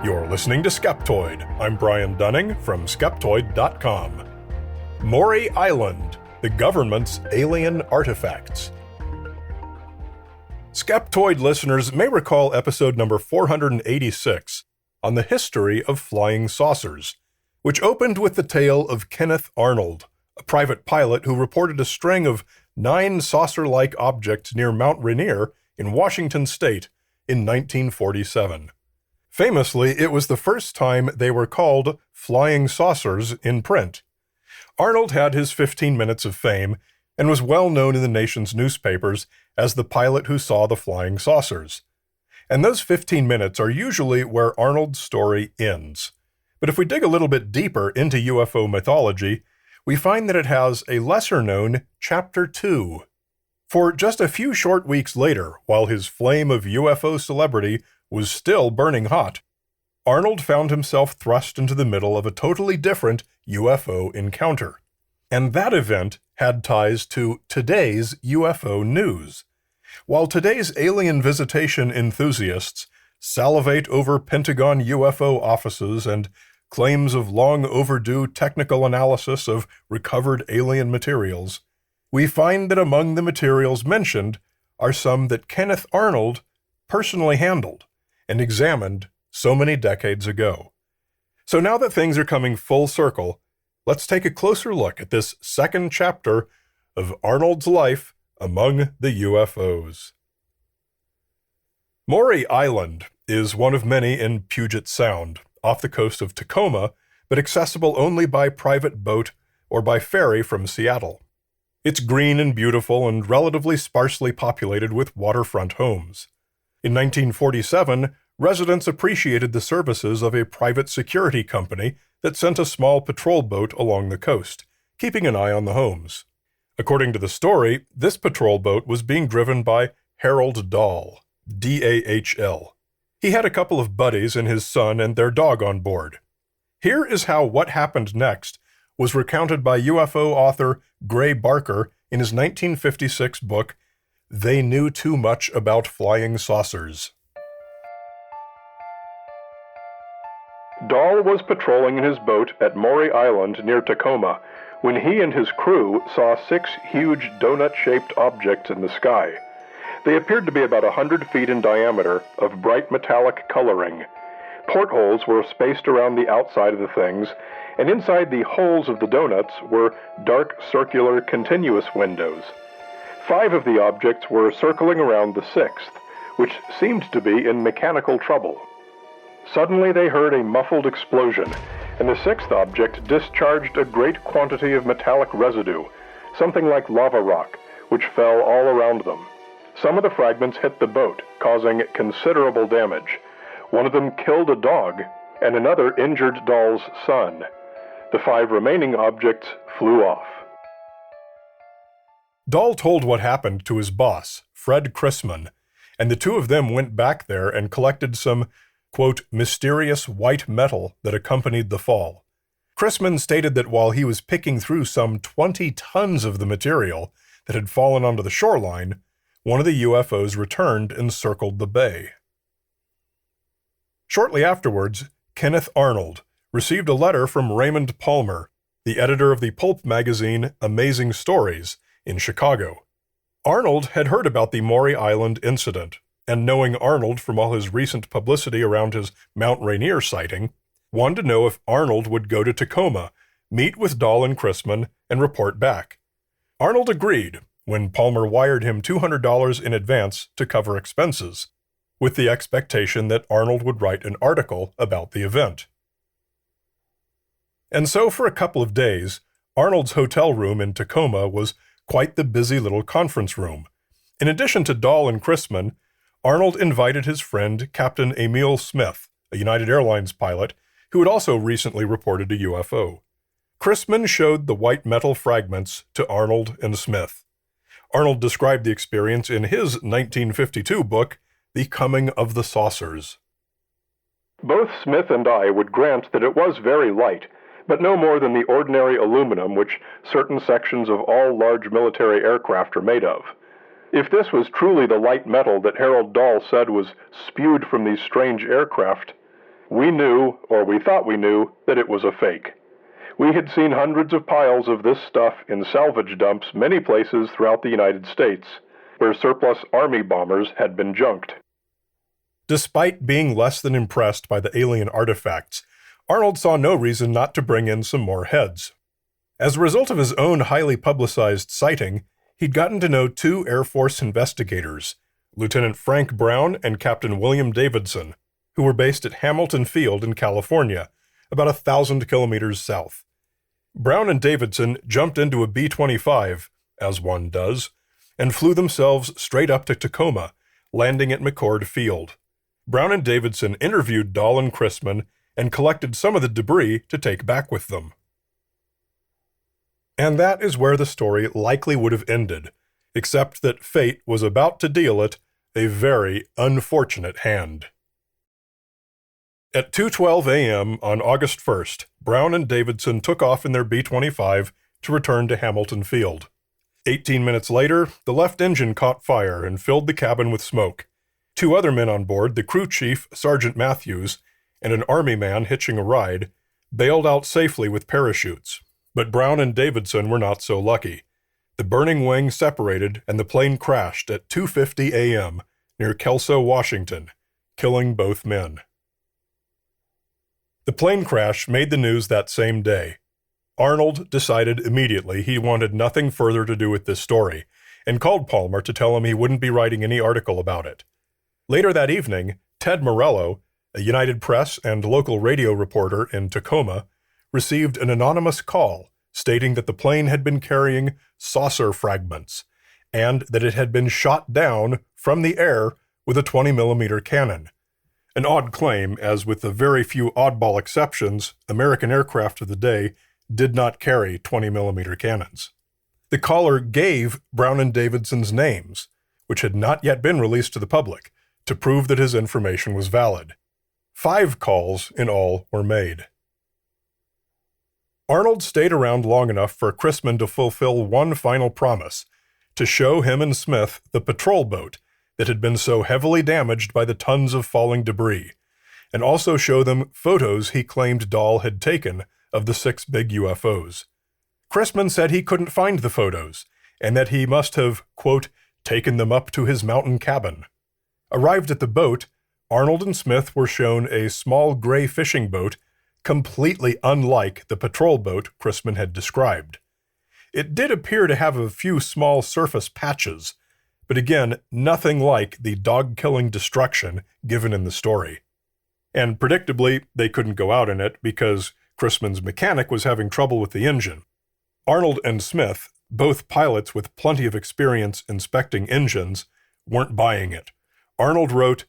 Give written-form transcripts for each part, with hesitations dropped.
You're listening to Skeptoid. I'm Brian Dunning from Skeptoid.com. Maury Island, the government's alien artifacts. Skeptoid listeners may recall episode number 486 on the history of flying saucers, which opened with the tale of Kenneth Arnold, a private pilot who reported a string of 9 saucer-like objects near Mount Rainier in Washington state in 1947. Famously, it was the first time they were called flying saucers in print. Arnold had his 15 minutes of fame and was well known in the nation's newspapers as the pilot who saw the flying saucers. And those 15 minutes are usually where Arnold's story ends. But if we dig a little bit deeper into UFO mythology, we find that it has a lesser-known Chapter 2. For just a few short weeks later, while his flame of UFO celebrity was still burning hot, Arnold found himself thrust into the middle of a totally different UFO encounter. And that event had ties to today's UFO news. While today's alien visitation enthusiasts salivate over Pentagon UFO offices and claims of long overdue technical analysis of recovered alien materials, we find that among the materials mentioned are some that Kenneth Arnold personally handled and examined so many decades ago. So now that things are coming full circle, let's take a closer look at this second chapter of Arnold's life among the UFOs. Maury Island is one of many in Puget Sound, off the coast of Tacoma, but accessible only by private boat or by ferry from Seattle. It's green and beautiful and relatively sparsely populated with waterfront homes. In 1947, residents appreciated the services of a private security company that sent a small patrol boat along the coast, keeping an eye on the homes. According to the story, this patrol boat was being driven by Harold Dahl, D-A-H-L. He had a couple of buddies and his son and their dog on board. Here is how what happened next was recounted by UFO author Gray Barker in his 1956 book, They Knew Too Much About Flying Saucers. Dahl was patrolling in his boat at Maury Island near Tacoma when he and his crew saw 6 huge donut-shaped objects in the sky. They appeared to be about 100 feet in diameter, of bright metallic coloring. Portholes were spaced around the outside of the things, and inside the holes of the donuts were dark circular continuous windows. 5 of the objects were circling around the 6th, which seemed to be in mechanical trouble. Suddenly they heard a muffled explosion, and the 6th object discharged a great quantity of metallic residue, something like lava rock, which fell all around them. Some of the fragments hit the boat, causing considerable damage. One of them killed a dog, and another injured Dahl's son. The 5 remaining objects flew off. Dahl told what happened to his boss, Fred Chrisman, and the two of them went back there and collected some, quote, mysterious white metal that accompanied the fall. Chrisman stated that while he was picking through some 20 tons of the material that had fallen onto the shoreline, one of the UFOs returned and circled the bay. Shortly afterwards, Kenneth Arnold received a letter from Raymond Palmer, the editor of the pulp magazine Amazing Stories in Chicago. Arnold had heard about the Maury Island incident, and knowing Arnold from all his recent publicity around his Mount Rainier sighting, wanted to know if Arnold would go to Tacoma, meet with Dahl and Chrisman, and report back. Arnold agreed when Palmer wired him $200 in advance to cover expenses, with the expectation that Arnold would write an article about the event. And so for a couple of days, Arnold's hotel room in Tacoma was quite the busy little conference room. In addition to Dahl and Chrisman, Arnold invited his friend Captain Emil Smith, a United Airlines pilot, who had also recently reported a UFO. Chrisman showed the white metal fragments to Arnold and Smith. Arnold described the experience in his 1952 book, The Coming of the Saucers. Both Smith and I would grant that it was very light, but no more than the ordinary aluminum which certain sections of all large military aircraft are made of. If this was truly the light metal that Harold Dahl said was spewed from these strange aircraft, We knew, or we thought we knew, that it was a fake. We had seen hundreds of piles of this stuff in salvage dumps many places throughout the United States, where surplus Army bombers had been junked. Despite being less than impressed by the alien artifacts, Arnold saw no reason not to bring in some more heads. As a result of his own highly publicized sighting, he'd gotten to know two Air Force investigators, Lieutenant Frank Brown and Captain William Davidson, who were based at Hamilton Field in California, about 1,000 kilometers south. Brown and Davidson jumped into a B-25, as one does, and flew themselves straight up to Tacoma, landing at McCord Field. Brown and Davidson interviewed Dahl and Chrisman and collected some of the debris to take back with them. And that is where the story likely would have ended, except that fate was about to deal it a very unfortunate hand. At 2:12 a.m. on August 1st, Brown and Davidson took off in their B-25 to return to Hamilton Field. 18 minutes later, the left engine caught fire and filled the cabin with smoke. Two other men on board, the crew chief, Sergeant Matthews, and an Army man hitching a ride, bailed out safely with parachutes. But Brown and Davidson were not so lucky. The burning wing separated and the plane crashed at 2:50 a.m. near Kelso, Washington, killing both men. The plane crash made the news that same day. Arnold decided immediately he wanted nothing further to do with this story, and called Palmer to tell him he wouldn't be writing any article about it. Later that evening, Ted Morello, a United Press and local radio reporter in Tacoma, received an anonymous call stating that the plane had been carrying saucer fragments, and that it had been shot down from the air with a 20mm cannon. An odd claim, as with the very few oddball exceptions, American aircraft of the day did not carry 20mm cannons. The caller gave Brown and Davidson's names, which had not yet been released to the public, to prove that his information was valid. 5 calls in all were made. Arnold stayed around long enough for Chrisman to fulfill one final promise, to show him and Smith the patrol boat that had been so heavily damaged by the tons of falling debris, and also show them photos he claimed Dahl had taken of the 6 big UFOs. Chrisman said he couldn't find the photos, and that he must have, quote, taken them up to his mountain cabin. Arrived at the boat, Arnold and Smith were shown a small gray fishing boat completely unlike the patrol boat Chrisman had described. It did appear to have a few small surface patches, but again, nothing like the dog-killing destruction given in the story. And predictably, they couldn't go out in it because Chrisman's mechanic was having trouble with the engine. Arnold and Smith, both pilots with plenty of experience inspecting engines, weren't buying it. Arnold wrote,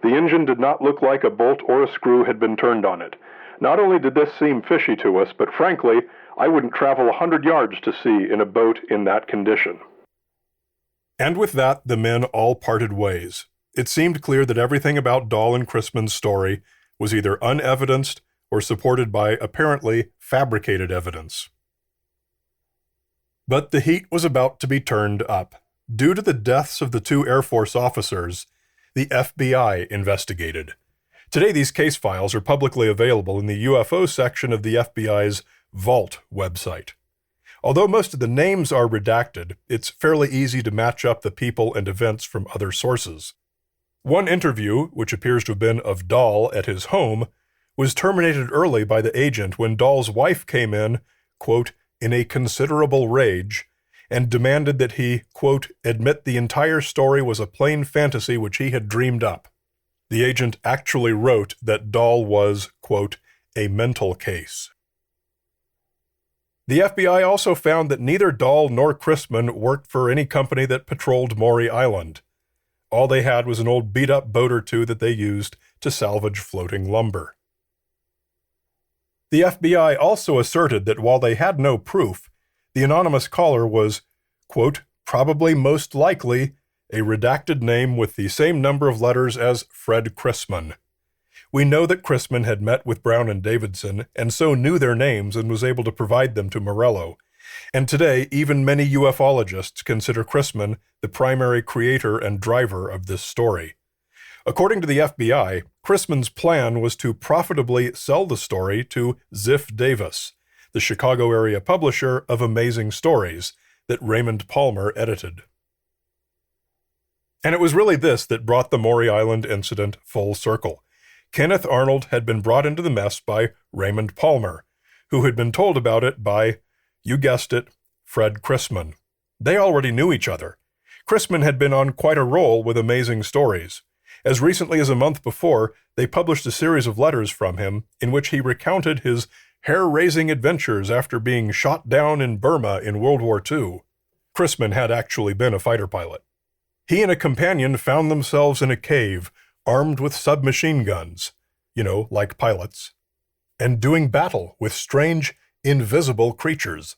"The engine did not look like a bolt or a screw had been turned on it. Not only did this seem fishy to us, but frankly, I wouldn't travel 100 yards to sea in a boat in that condition." And with that, the men all parted ways. It seemed clear that everything about Dahl and Chrisman's story was either unevidenced or supported by apparently fabricated evidence. But the heat was about to be turned up. Due to the deaths of the 2 Air Force officers, the FBI investigated. Today, these case files are publicly available in the UFO section of the FBI's Vault website. Although most of the names are redacted, it's fairly easy to match up the people and events from other sources. One interview, which appears to have been of Dahl at his home, was terminated early by the agent when Dahl's wife came in, quote, in a considerable rage, and demanded that he, quote, admit the entire story was a plain fantasy which he had dreamed up. The agent actually wrote that Dahl was, quote, a mental case. The FBI also found that neither Dahl nor Chrisman worked for any company that patrolled Maury Island. All they had was an old beat-up boat or two that they used to salvage floating lumber. The FBI also asserted that while they had no proof, the anonymous caller was, quote, probably most likely a redacted name with the same number of letters as Fred Chrisman. We know that Chrisman had met with Brown and Davidson and so knew their names and was able to provide them to Morello. And today, even many ufologists consider Chrisman the primary creator and driver of this story. According to the FBI, Chrisman's plan was to profitably sell the story to Ziff Davis, the Chicago area publisher of Amazing Stories that Raymond Palmer edited. And it was really this that brought the Maury Island incident full circle. Kenneth Arnold had been brought into the mess by Raymond Palmer, who had been told about it by, you guessed it, Fred Chrisman. They already knew each other. Chrisman had been on quite a roll with Amazing Stories. As recently as a month before, they published a series of letters from him in which he recounted his hair-raising adventures after being shot down in Burma in World War II. Chrisman had actually been a fighter pilot. He and a companion found themselves in a cave, armed with submachine guns, like pilots, and doing battle with strange, invisible creatures.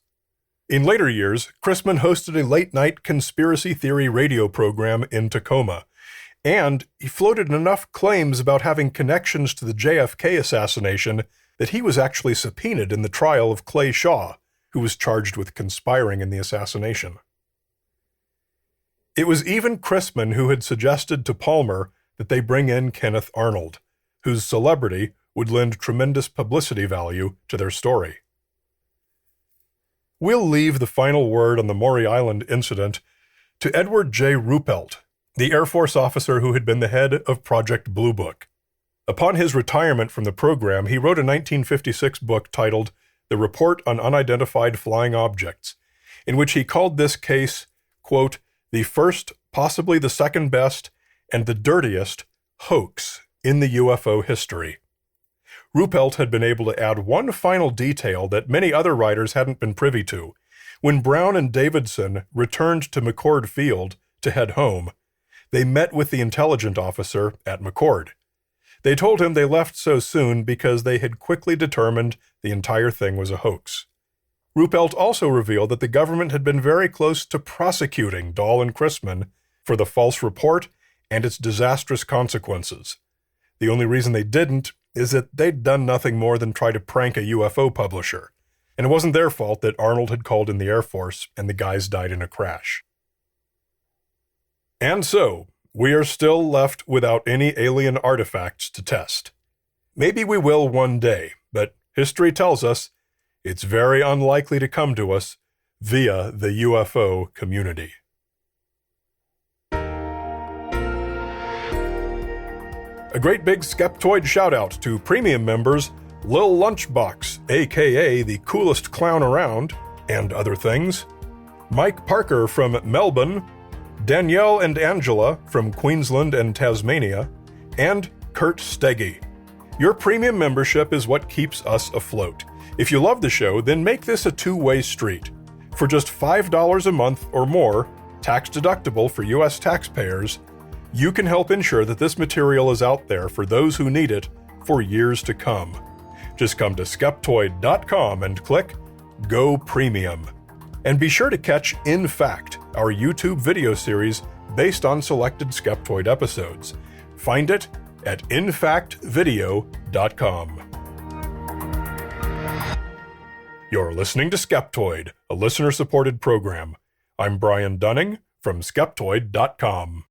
In later years, Chrisman hosted a late-night conspiracy theory radio program in Tacoma, and he floated enough claims about having connections to the JFK assassination that he was actually subpoenaed in the trial of Clay Shaw, who was charged with conspiring in the assassination. It was even Chrisman who had suggested to Palmer that they bring in Kenneth Arnold, whose celebrity would lend tremendous publicity value to their story. We'll leave the final word on the Maury Island incident to Edward J. Ruppelt, the Air Force officer who had been the head of Project Blue Book. Upon his retirement from the program, he wrote a 1956 book titled The Report on Unidentified Flying Objects, in which he called this case, quote, the first, possibly the second best, and the dirtiest hoax in the UFO history. Ruppelt had been able to add one final detail that many other writers hadn't been privy to. When Brown and Davidson returned to McCord Field to head home, they met with the intelligence officer at McCord. They told him they left so soon because they had quickly determined the entire thing was a hoax. Ruppelt also revealed that the government had been very close to prosecuting Dahl and Chrisman for the false report and its disastrous consequences. The only reason they didn't is that they'd done nothing more than try to prank a UFO publisher, and it wasn't their fault that Arnold had called in the Air Force and the guys died in a crash. And so, we are still left without any alien artifacts to test. Maybe we will one day, but history tells us it's very unlikely to come to us via the UFO community. A great big Skeptoid shout-out to premium members Lil Lunchbox, a.k.a. the coolest clown around, and other things, Mike Parker from Melbourne, Danielle and Angela from Queensland and Tasmania, and Kurt Steggy. Your premium membership is what keeps us afloat. If you love the show, then make this a two-way street. For just $5 a month or more, tax-deductible for U.S. taxpayers, you can help ensure that this material is out there for those who need it for years to come. Just come to Skeptoid.com and click Go Premium. And be sure to catch In Fact, our YouTube video series based on selected Skeptoid episodes. Find it at infactvideo.com. You're listening to Skeptoid, a listener-supported program. I'm Brian Dunning from Skeptoid.com.